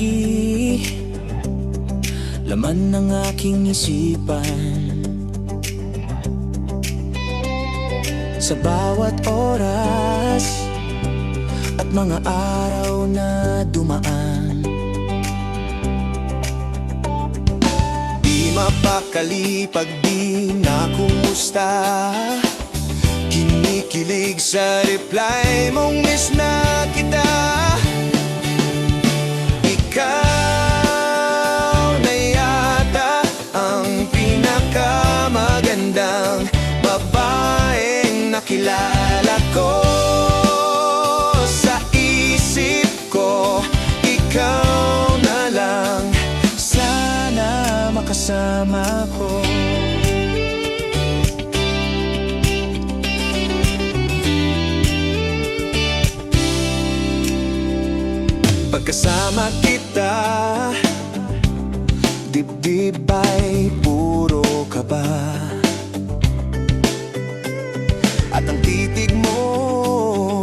lagi laman ng aking isipan. Sa bawat oras at mga araw na dumaan, di mapakali pag di nakumusta. Kinikilig sa reply mong miss na kita. Ikaw na yata ang pinakamagandang babaeng nakilala ko. Sa isip ko, ikaw na lang, sana makasama ko. Pagkasama kita, dibdib ay puro kaba. At ang titig mo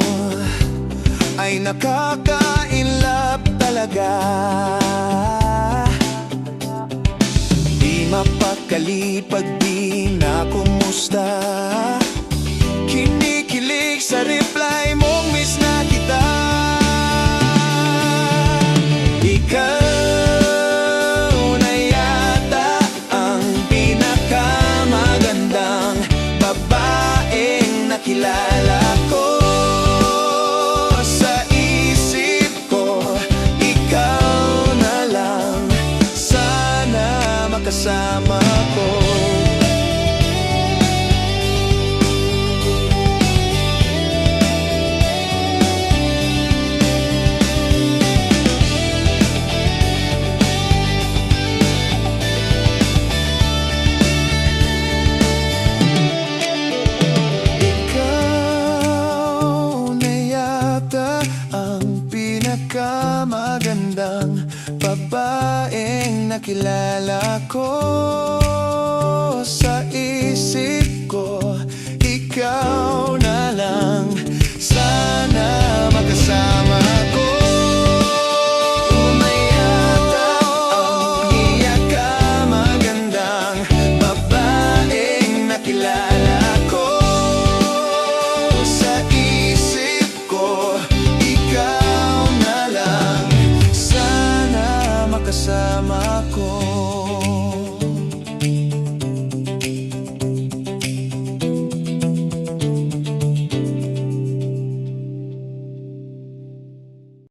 ay nakaka-inlove talaga. Di mapakali pag di nakumusta. Kinikilig sa reply mong miss na kita. Ikaw na yata ang pinakamagandang babaeng nakilala ko. Sa isip ko, ikaw na lang, sana makasama ko. Magandang babaeng nakilala ko.